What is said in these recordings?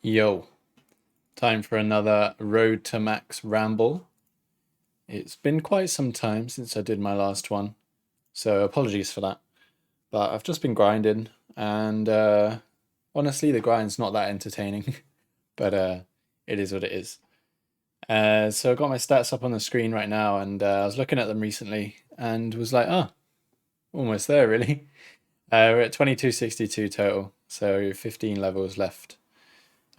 Yo, time for another Road to Max Ramble. It's been quite some time since I did my last one, so apologies for that. But I've just been grinding, and honestly, the grind's not that entertaining, but it is what it is. So I've got my stats up on the screen right now, and I was looking at them recently and was like, oh, almost there, really. We're at 2262 total, so 15 levels left.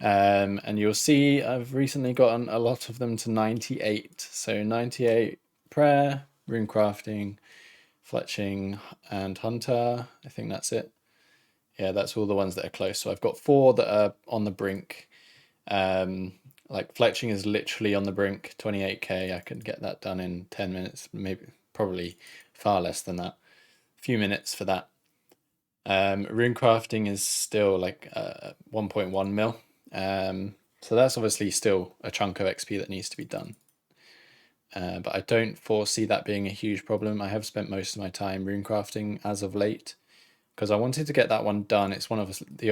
And you'll see I've recently gotten a lot of them to 98. So 98 prayer, runecrafting, fletching, and hunter. I think that's it. Yeah, that's all the ones that are close. So I've got 4 that are on the brink. Like fletching is literally on the brink, 28k. I could get that done in 10 minutes, maybe probably far less than that. A few minutes for that. Runecrafting is still like 1.1 mil. So that's obviously still a chunk of XP that needs to be done. But I don't foresee that being a huge problem. I have spent most of my time runecrafting as of late because I wanted to get that one done. It's one of the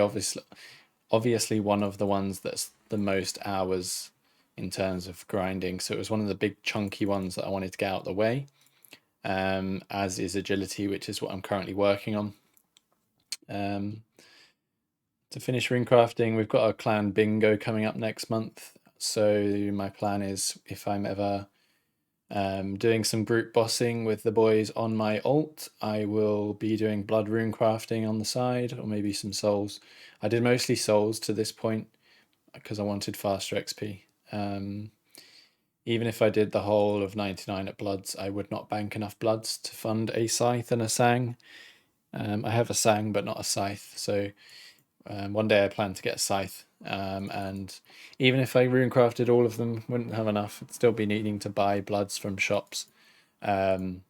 obviously one of the ones that's the most hours in terms of grinding. So it was one of the big chunky ones that I wanted to get out of the way. As is agility, which is what I'm currently working on. To finish runecrafting, we've got a clan bingo coming up next month. So my plan is, if I'm ever doing some group bossing with the boys on my alt, I will be doing blood runecrafting on the side, or maybe some souls. I did mostly souls to this point because I wanted faster XP. Even if I did the whole of 99 at bloods, I would not bank enough bloods to fund a scythe and a sang. I have a sang but not a scythe, so one day I plan to get a scythe, and even if I runecrafted all of them, wouldn't have enough. I'd still be needing to buy bloods from shops. But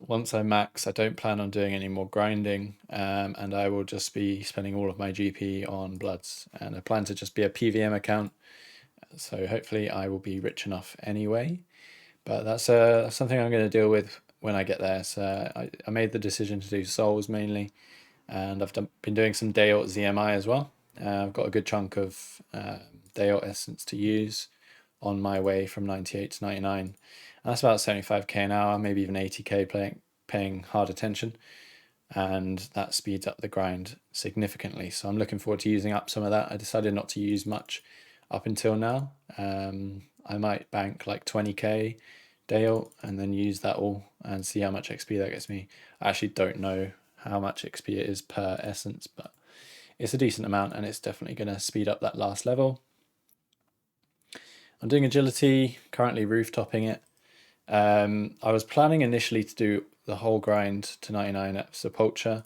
once I max, I don't plan on doing any more grinding, and I will just be spending all of my GP on bloods. And I plan to just be a PVM account, so hopefully I will be rich enough anyway. But that's something I'm going to deal with when I get there. So I made the decision to do souls mainly, and I've been doing some day alt ZMI as well. I've got a good chunk of day alt essence to use on my way from 98 to 99. And that's about 75k an hour, maybe even 80k paying hard attention. And that speeds up the grind significantly. So I'm looking forward to using up some of that. I decided not to use much up until now. I might bank like 20k day alt and then use that all and see how much XP that gets me. I actually don't know how much XP it is per essence, but it's a decent amount and it's definitely going to speed up that last level. I'm doing agility, currently roof-topping it. I was planning initially to do the whole grind to 99 at Sepulture.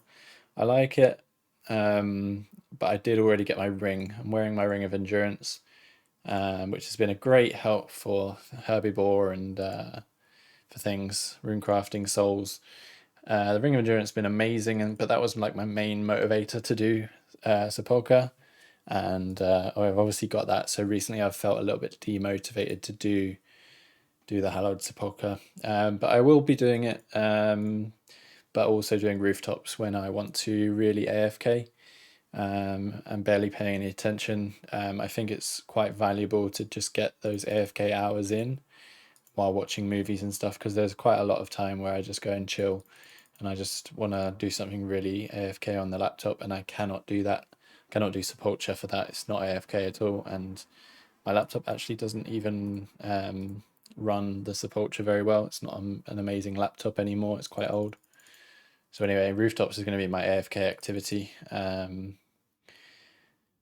I like it, but I did already get my ring. I'm wearing my ring of endurance, which has been a great help for herbivore and for things, runecrafting, souls. The ring of endurance has been amazing, but that was like my main motivator to do Sepulchre. And I've obviously got that. So recently I've felt a little bit demotivated to do the hallowed sepulchre, but I will be doing it, but also doing rooftops when I want to really AFK and barely paying any attention. I think it's quite valuable to just get those AFK hours in while watching movies and stuff, because there's quite a lot of time where I just go and chill and I just want to do something really AFK on the laptop, and I cannot do that. Cannot do Sepulture for that. It's not AFK at all, and my laptop actually doesn't even run the Sepulture very well. It's not an amazing laptop anymore. It's quite old. So anyway, rooftops is going to be my AFK activity.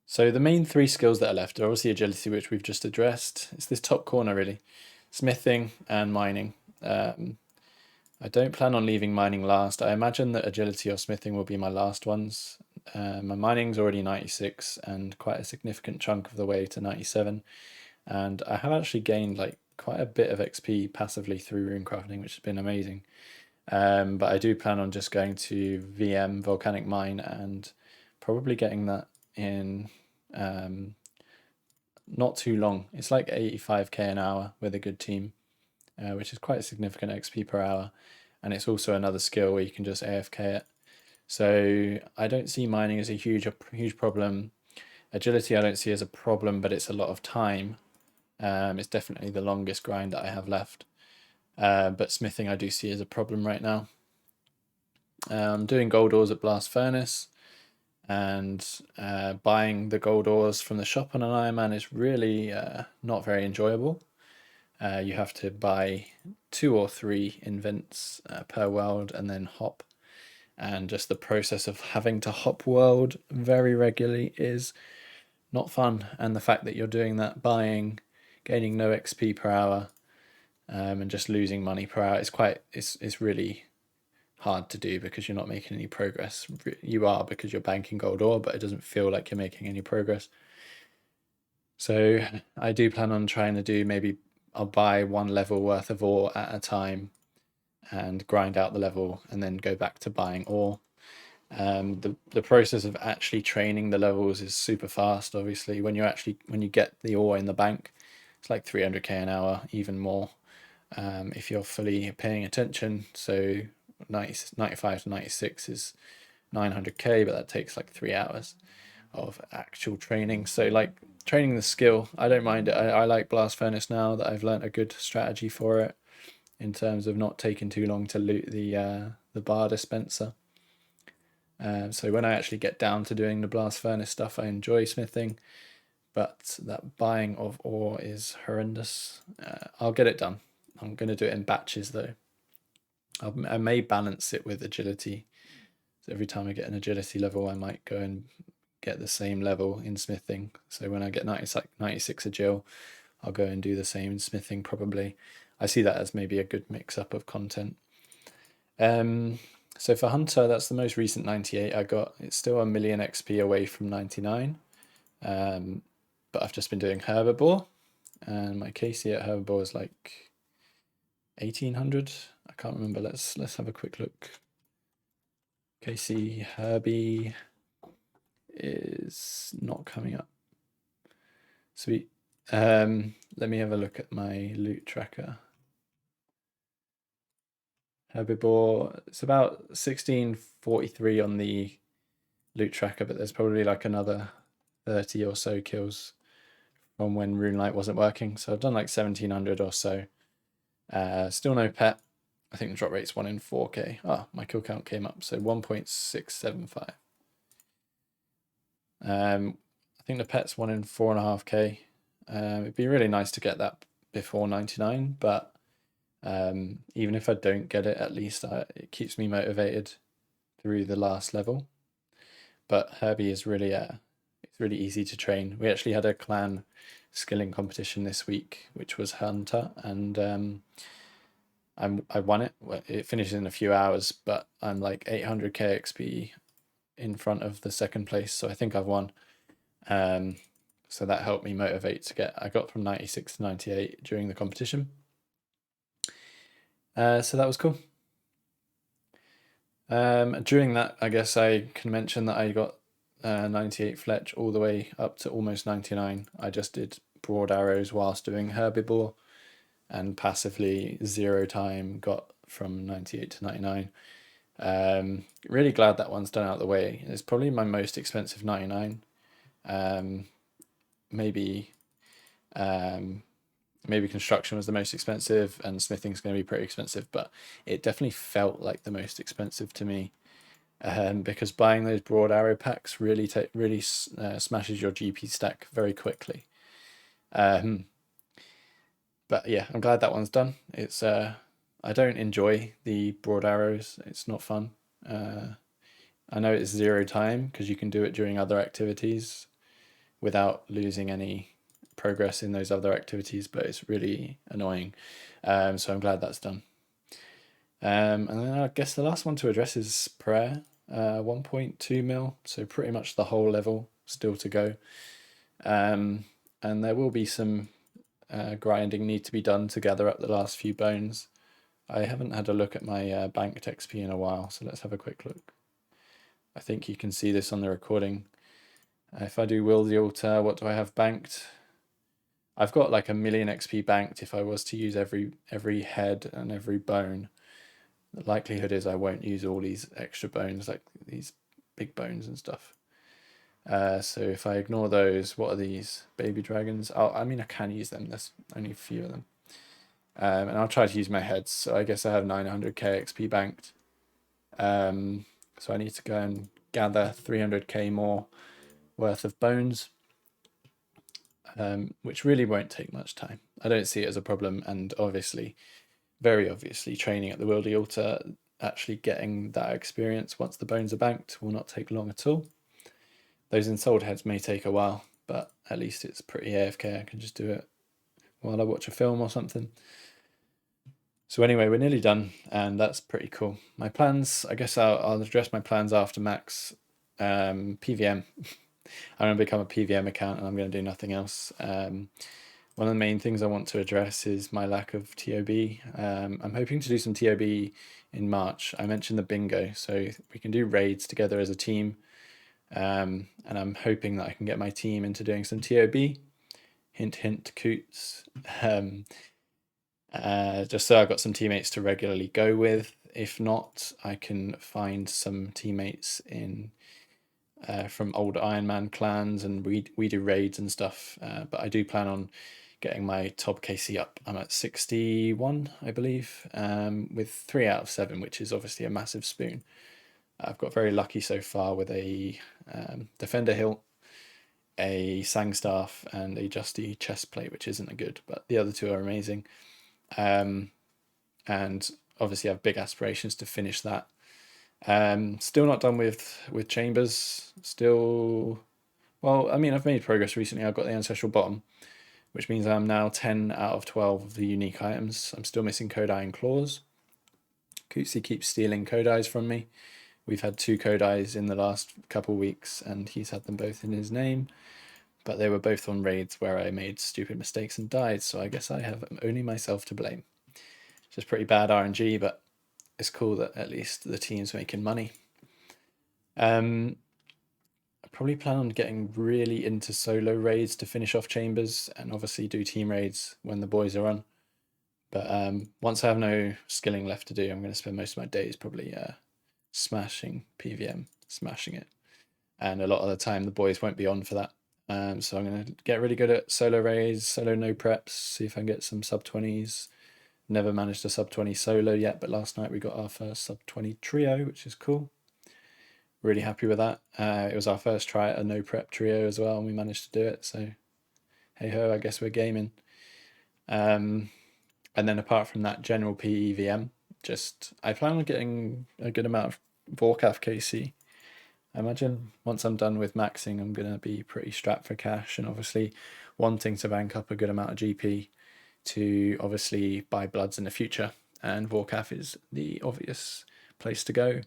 So the main 3 skills that are left are obviously agility, which we've just addressed. It's this top corner really, smithing and mining. I don't plan on leaving mining last. I imagine that agility or smithing will be my last ones. My mining's already 96 and quite a significant chunk of the way to 97. And I have actually gained like quite a bit of XP passively through runecrafting, which has been amazing. But I do plan on just going to VM, Volcanic Mine, and probably getting that in not too long. It's like 85k an hour with a good team, which is quite a significant XP per hour. And it's also another skill where you can just AFK it. So I don't see mining as a huge problem. Agility I don't see as a problem, but it's a lot of time. It's definitely the longest grind that I have left. But smithing I do see as a problem right now. I'm doing gold ores at Blast Furnace, and buying the gold ores from the shop on an Iron Man is really not very enjoyable. You have to buy 2 or 3 invents per world and then hop. And just the process of having to hop world very regularly is not fun. And the fact that you're doing that buying, gaining no XP per hour, and just losing money per hour it's really hard to do because you're not making any progress. You are, because you're banking gold ore, but it doesn't feel like you're making any progress. So I do plan on trying to do, maybe I'll buy 1 level worth of ore at a time and grind out the level and then go back to buying ore. The process of actually training the levels is super fast. Obviously, when you get the ore in the bank, it's like 300k an hour, even more, if you're fully paying attention. So 95 to 96 is 900k, but that takes like 3 hours of actual training. So like training the skill, I don't mind it. I like Blast Furnace now that I've learnt a good strategy for it, in terms of not taking too long to loot the bar dispenser. So when I actually get down to doing the Blast Furnace stuff, I enjoy smithing, but that buying of ore is horrendous. I'll get it done. I'm going to do it in batches though. I may balance it with agility. So every time I get an agility level, I might go and get the same level in smithing. So when I get 96 agil, I'll go and do the same in smithing probably. I see that as maybe a good mix-up of content. So for Hunter, that's the most recent 98 I got. It's still a million XP away from 99. But I've just been doing Herbivore, and my KC at Herbivore is like 1800. I can't remember. Let's have a quick look. KC Herbie is not coming up. Sweet. Let me have a look at my loot tracker. Herbivore, it's about 1643 on the loot tracker, but there's probably like another 30 or so kills from when Runelight wasn't working. So I've done like 1700 or so. Still no pet. I think the drop rate's 1 in 4k. Ah, my kill count came up, so 1.675. I think the pet's 1 in 4.5k. It'd be really nice to get that before 99, but even if I don't get it, at least it keeps me motivated through the last level. But Herbie is really it's really easy to train. We actually had a clan skilling competition this week, which was Hunter, and I won it. It finishes in a few hours, but I'm like 800k XP in front of the second place, so I think I've won. So that helped me motivate to get. I got from 96 to 98 during the competition. So that was cool. During that, I guess I can mention that I got 98 Fletch all the way up to almost 99. I just did broad arrows whilst doing Herbivore, and passively 0 time got from 98 to 99. Really glad that one's done out of the way. It's probably my most expensive 99. Maybe construction was the most expensive, and smithing's going to be pretty expensive, but it definitely felt like the most expensive to me, because buying those broad arrow packs really smashes your GP stack very quickly. But yeah, I'm glad that one's done. It's I don't enjoy the broad arrows. It's not fun. I know it's 0 time because you can do it during other activities without losing any progress in those other activities, but it's really annoying. So I'm glad that's done. And then I guess the last one to address is prayer. 1.2 mil, so pretty much the whole level still to go. And there will be some grinding need to be done to gather up the last few bones. I haven't had a look at my banked XP in a while, so let's have a quick look. I think you can see this on the recording. If I do Will the Altar, what do I have banked? I've got like 1 million XP banked if I was to use every head and every bone. The likelihood is I won't use all these extra bones, like these big bones and stuff. So if I ignore those, what are these? Baby dragons? Oh, I mean, I can use them. There's only a few of them. And I'll try to use my heads. So I guess I have 900k XP banked. So I need to go and gather 300k more worth of bones, which really won't take much time. I don't see it as a problem, and obviously, very obviously, training at the Wildy Altar, actually getting that experience once the bones are banked will not take long at all. Those ensouled heads may take a while, but at least it's pretty AFK. I can just do it while I watch a film or something. So anyway, we're nearly done, and that's pretty cool. My plans, I guess I'll address my plans after Max. PVM. I'm going to become a PVM account, and I'm going to do nothing else. One of the main things I want to address is my lack of TOB. I'm hoping to do some TOB in March. I mentioned the bingo, so we can do raids together as a team. And I'm hoping that I can get my team into doing some TOB. Hint, hint, Coots. Just so I've got some teammates to regularly go with. If not, I can find some teammates in from old Iron Man clans, and we do raids and stuff. But I do plan on getting my top KC up. I'm at 61, I believe, with 3 out of 7, which is obviously a massive spoon. I've got very lucky so far with a defender hilt, a sang staff, and a justy chest plate, which isn't a good, but the other two are amazing. And obviously I have big aspirations to finish that. Still not done with chambers. Still, well, I mean, I've made progress recently. I've got the ancestral bottom, which means I'm now 10 out of 12 of the unique items. I'm still missing Kodai and claws. Cootsie keeps stealing Kodais from me. We've had 2 Kodais in the last couple weeks, and he's had them both in his name. But they were both on raids where I made stupid mistakes and died, so I guess I have only myself to blame. It's just pretty bad RNG, but it's cool that at least the team's making money. I probably plan on getting really into solo raids to finish off chambers, and obviously do team raids when the boys are on. But once I have no skilling left to do, I'm going to spend most of my days probably smashing PVM, smashing it. And a lot of the time the boys won't be on for that. So I'm going to get really good at solo raids, solo no preps, see if I can get some sub 20s. Never managed a sub 20 solo yet, but last night we got our first sub 20 trio, which is cool. Really happy with that. It was our first try at a no prep trio as well, and we managed to do it. So hey ho, I guess we're gaming. And then apart from that, general PEVM, just I plan on getting a good amount of Vorkath KC. I imagine once I'm done with maxing, I'm going to be pretty strapped for cash, and obviously wanting to bank up a good amount of GP to obviously buy bloods in the future. And Vorkath is the obvious place to go.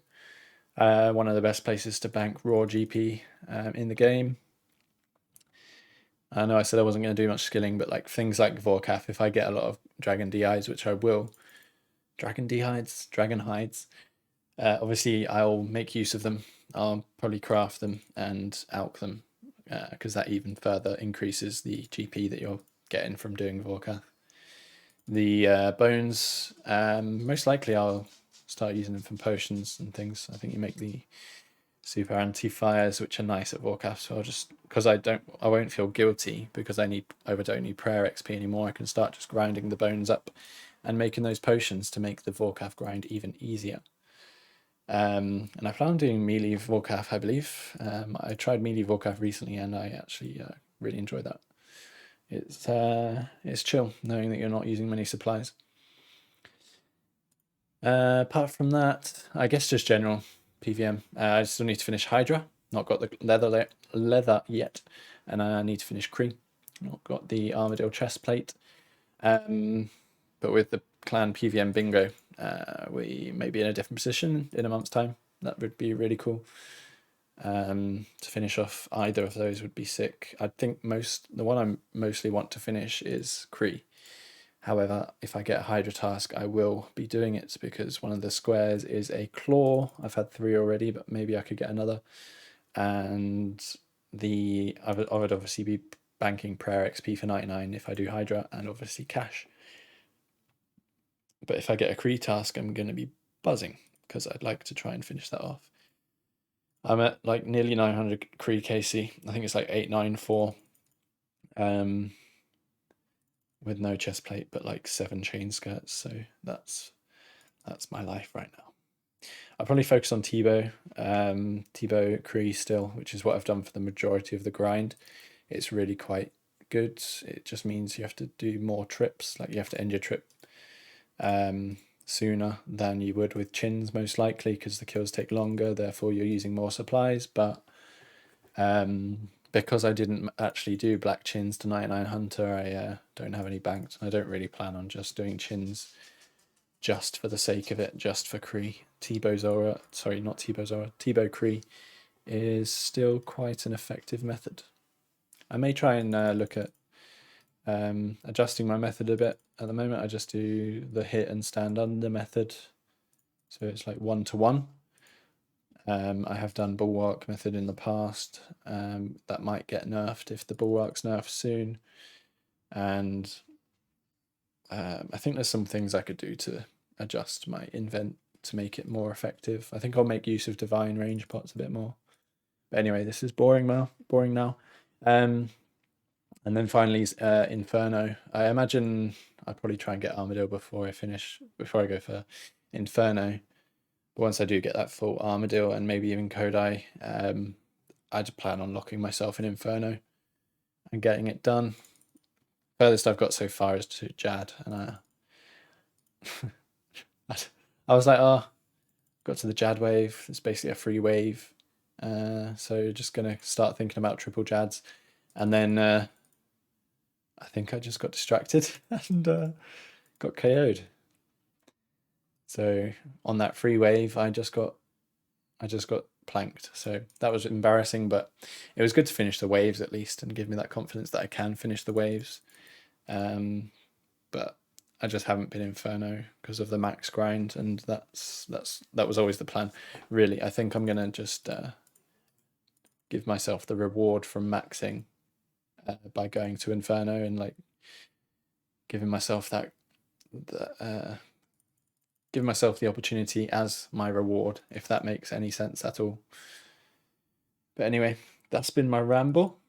One of the best places to bank raw GP in the game. I know I said I wasn't going to do much skilling, but like things like Vorkath, if I get a lot of Dragon DIs, which I will, Dragon hides, obviously I'll make use of them. I'll probably craft them and alch them, because that even further increases the GP that you're getting from doing Vorkath. The bones, most likely I'll start using them for potions and things. I think you make the super anti-fires, which are nice at Vorkath, so I'll just, because I won't feel guilty because I don't need prayer XP anymore. I can start just grinding the bones up and making those potions to make the Vorkath grind even easier. And I plan on doing melee Vorkath, I believe. I tried melee Vorkath recently, and I actually really enjoyed that. It's chill knowing that you're not using many supplies. Apart from that, I guess just general PVM. I still need to finish Hydra. Not got the leather yet, and I need to finish Kree. Not got the Armadillo chest plate. But with the clan PVM bingo, we may be in a different position in a month's time. That would be really cool. To finish off either of those would be sick. I think the one I mostly want to finish is Kree. However, if I get a Hydra task, I will be doing it because one of the squares is a claw. I've had 3 already, but maybe I could get another. And I would obviously be banking prayer XP for 99 if I do Hydra, and obviously cash. But if I get a Kree task, I'm going to be buzzing because I'd like to try and finish that off. I'm at like nearly 900 Cree KC. I think it's like 894 with no chest plate, but like 7 chain skirts. So that's my life right now. I'll probably focus on T-bow, T-bow Cree still, which is what I've done for the majority of the grind. It's really quite good. It just means you have to do more trips, like you have to end your trip sooner than you would with chins, most likely, because the kills take longer, therefore you're using more supplies. But because I didn't actually do black chins to 99 Hunter, I don't have any banked. I don't really plan on just doing chins just for the sake of it, just for Cree. T-bow Zora, sorry, not T-bow Zora, T-bow Cree is still quite an effective method. I may try and look at adjusting my method a bit. At the moment, I just do the hit and stand under method. So it's like 1-to-1. I have done bulwark method in the past. That might get nerfed if the bulwark's nerfed soon. And I think there's some things I could do to adjust my invent to make it more effective. I think I'll make use of divine range pots a bit more. But anyway, this is boring now. And then finally, Inferno. I imagine I'll probably try and get Armadillo before I go for Inferno. But once I do get that full Armadillo and maybe even Kodai, I'd plan on locking myself in Inferno and getting it done. Furthest I've got so far is to Jad, and I was like, oh, got to the Jad wave. It's basically a free wave. So just gonna start thinking about triple Jads, and then I think I just got distracted and got KO'd. So on that free wave, I just got planked. So that was embarrassing, but it was good to finish the waves at least and give me that confidence that I can finish the waves. But I just haven't been Inferno because of the max grind, and that was always the plan. Really, I think I'm gonna just give myself the reward from maxing by going to Inferno and like giving myself giving myself the opportunity as my reward, if that makes any sense at all. But anyway, that's been my ramble.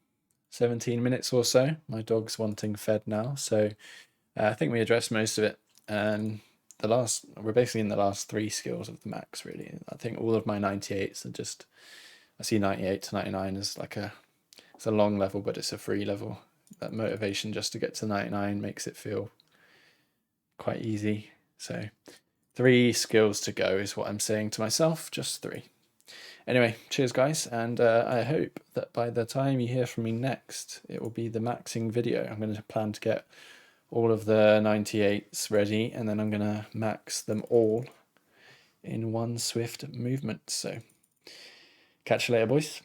17 minutes or so. My dog's wanting fed now, so I think we addressed most of it. We're basically in the last 3 skills of the max, really. I think all of my 98s are just, I see 98 to 99 as like it's a long level, but it's a free level. That motivation just to get to 99 makes it feel quite easy. So 3 skills to go is what I'm saying to myself, just 3. Anyway, cheers guys, and I hope that by the time you hear from me next, it will be the maxing video. I'm going to plan to get all of the 98s ready, and then I'm going to max them all in one swift movement. So catch you later, boys.